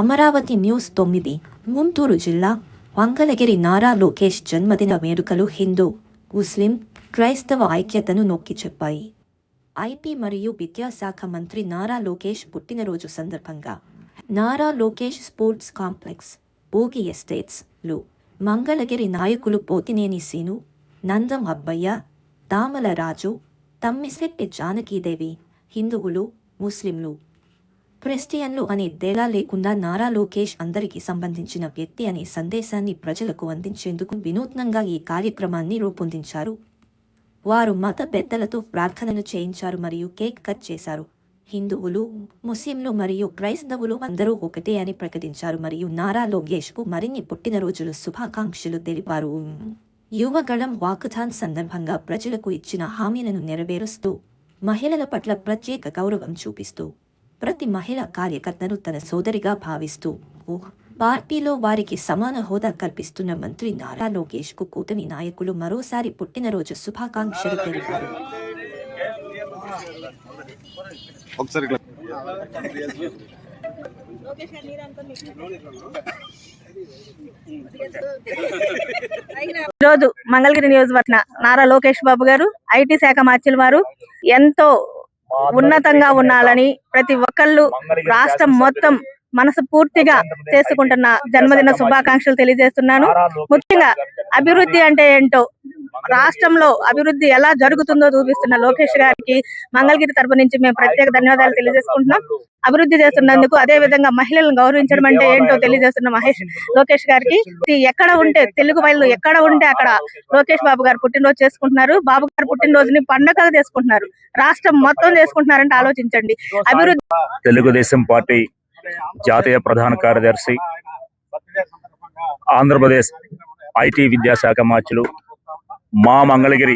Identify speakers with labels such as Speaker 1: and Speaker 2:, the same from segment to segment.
Speaker 1: Amaravati news 9 Guntur జిల్లా మంగళగిరి నారా లోకేష్ జన్మదిన వేడుకలు హిందూ, ముస్లిం, క్రైస్తవ ఐక్యతను నొక్కి చెప్పాయి. ఐటీ మరియు విద్యాశాఖ మంత్రి నారా లోకేష్ పుట్టినరోజు సందర్భంగా Nara Lokesh sports complex, Bhogi estates లో మంగళగిరి నాయకులు పోతినేని సీను, నందం అబ్బయ్య, దామల రాజు, తమ్మిశెట్టి జానకీదేవి, హిందువులు, ముస్లింలు, క్రిస్టియన్లు అనే తేడా లేకుండా నారా లోకేష్ అందరికీ సంబంధించిన వ్యక్తి అనే సందేశాన్ని ప్రజలకు అందించేందుకు వినూత్నంగా ఈ కార్యక్రమాన్ని రూపొందించారు. వారు మత పెద్దలతో ప్రార్థనలు చేయించారు మరియు కేక్ కట్ చేశారు. హిందువులు, ముస్లింలు మరియు క్రైస్తవులు అందరూ ఒకటే అని ప్రకటించారు మరియు నారా లోకేష్కు మరిన్ని పుట్టినరోజులు శుభాకాంక్షలు తెలిపారు. యువగళం వాకథాన్ సందర్భంగా ప్రజలకు ఇచ్చిన హామీలను నెరవేరుస్తూ, మహిళల పట్ల ప్రత్యేక గౌరవం చూపిస్తూ, ప్రతి మహిళా కార్యకర్తను తన సోదరిగా భావిస్తూ పార్టీలో వారికి సమాన హోదా కల్పిస్తున్న మంత్రి నారా లోకేష్ కు కూటమి నాయకులు మరోసారి పుట్టినరోజు శుభాకాంక్షలు తెలిపారు.
Speaker 2: ఈరోజు మంగళగిరి నియోజకవర్గ నారా లోకేష్ బాబు గారు ఐటీ శాఖ మార్చిల వారు ఎంతో ఉన్నతంగా ఉండాలని ప్రతి ఒక్కళ్ళు రాష్ట్రం మొత్తం మనసు పూర్తిగా చేసుకుంటున్న జన్మదిన శుభాకాంక్షలు తెలియజేస్తున్నాను. ముఖ్యంగా అభివృద్ధి అంటే ఏంటో, రాష్ట్రంలో అభివృద్ధి ఎలా జరుగుతుందో చూపిస్తున్న లోకేష్ గారికి మంగళగిరి తరపు నుంచి మేము ప్రత్యేక ధన్యవాదాలు తెలియజేసుకుంటున్నాం. అభివృద్ధి చేస్తున్నందుకు, అదే విధంగా మహిళలను గౌరవించడం అంటే ఏంటో తెలియజేస్తున్న లోకేష్ గారికి ఎక్కడ ఉంటే తెలుగు మహిళలు ఎక్కడ ఉంటే అక్కడ లోకేష్ బాబు గారు పుట్టినరోజు చేసుకుంటున్నారు. బాబు గారు పుట్టినరోజుని పండగగా చేసుకుంటున్నారు. రాష్ట్రం మొత్తం చేసుకుంటున్నారంటే ఆలోచించండి. అభివృద్ధి
Speaker 3: తెలుగుదేశం పార్టీ జాతీయ ప్రధాన కార్యదర్శి, ఆంధ్రప్రదేశ్ ఐటీ విద్యాశాఖ మార్చులు, మా మంగళగిరి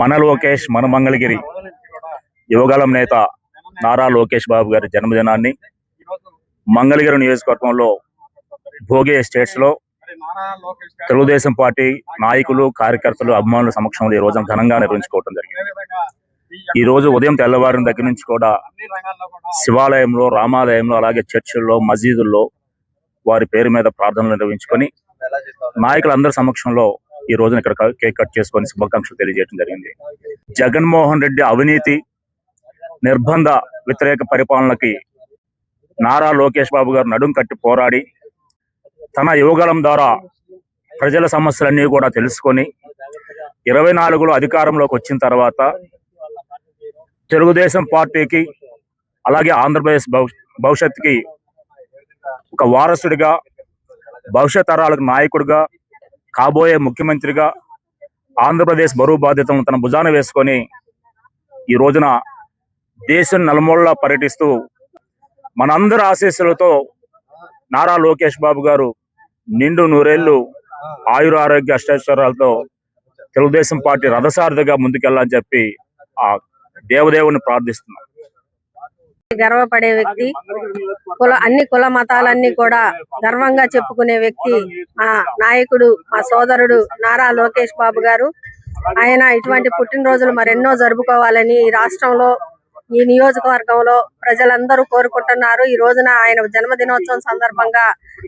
Speaker 3: మన లోకేష్ మన మంగళగిరి యువగలం నేత నారా లోకేష్ బాబు గారి జన్మదినాన్ని మంగళగిరి నియోజకవర్గంలో భోగి ఎస్టేట్స్ లో తెలుగుదేశం పార్టీ నాయకులు, కార్యకర్తలు, అభిమానుల సమక్షంలో ఈ రోజున ఘనంగా నిర్వహించుకోవడం జరిగింది. ఈ రోజు ఉదయం తెల్లవారిన దగ్గర నుంచి కూడా శివాలయంలో, రామాలయంలో, అలాగే చర్చిల్లో, మసీదుల్లో వారి పేరు మీద ప్రార్థనలు నిర్వహించుకొని నాయకులందరి సమక్షంలో ఈ రోజున ఇక్కడ కేక్ కట్ చేసుకొని శుభాకాంక్షలు తెలియజేయడం జరిగింది. జగన్మోహన్ రెడ్డి అవినీతి, నిర్బంధ వ్యతిరేక పరిపాలనకి నారా లోకేష్ బాబు గారు నడుం కట్టి పోరాడి తన యువగలం ద్వారా ప్రజల సమస్యలన్నీ కూడా తెలుసుకొని 24లో అధికారంలోకి వచ్చిన తర్వాత తెలుగుదేశం పార్టీకి, అలాగే ఆంధ్రప్రదేశ్ భవిష్యత్తుకి ఒక వారసుడిగా, భవిష్యత్ తరాలకు నాయకుడిగా, కాబోయే ముఖ్యమంత్రిగా ఆంధ్రప్రదేశ్ బరువు బాధ్యతలను తన భుజాన వేసుకొని ఈ రోజున దేశం నలుమూలలా పర్యటిస్తూ మనందరి ఆశీస్సులతో నారా లోకేష్ బాబు గారు నిండు నూరేళ్లు ఆయుర ఆరోగ్య అష్టైశ్వర్యాలతో తెలుగుదేశం పార్టీ రథసారథిగా ముందుకెళ్ళాలని చెప్పి ఆ దేవదేవుని ప్రార్థిస్తున్నాం.
Speaker 2: గర్వపడే వ్యక్తి, అన్ని కుల మతాలన్నీ కూడా గర్వంగా చెప్పుకునే వ్యక్తి మా నాయకుడు, మా సోదరుడు నారా లోకేష్ బాబు గారు. ఆయన ఇటువంటి పుట్టినరోజులు మరెన్నో జరుపుకోవాలని ఈ రాష్ట్రంలో, ఈ నియోజకవర్గంలో ప్రజలందరూ కోరుకుంటున్నారు. ఈ రోజున ఆయన జన్మదినోత్సవం సందర్భంగా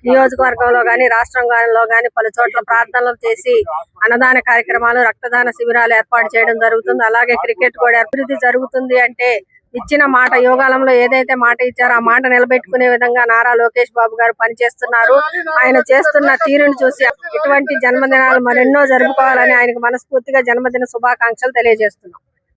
Speaker 2: నియోజకవర్గంలో గాని, రాష్ట్రంలో గాని పలు చోట్ల ప్రార్థనలు చేసి అన్నదాన కార్యక్రమాలు, రక్తదాన శిబిరాలు ఏర్పాటు చేయడం జరుగుతుంది. అలాగే క్రికెట్ కూడా అభివృద్ధి జరుగుతుంది అంటే ఇచ్చిన మాట, యోగాలంలో ఏదైతే మాట ఇచ్చారో ఆ మాట నిలబెట్టుకునే విధంగా నారా లోకేష్ బాబు గారు పనిచేస్తున్నారు. ఆయన చేస్తున్న తీరును చూసి ఇటువంటి జన్మదినాలు మరెన్నో జరుపుకోవాలని ఆయనకు మనస్ఫూర్తిగా జన్మదిన శుభాకాంక్షలు తెలియజేస్తున్నాం.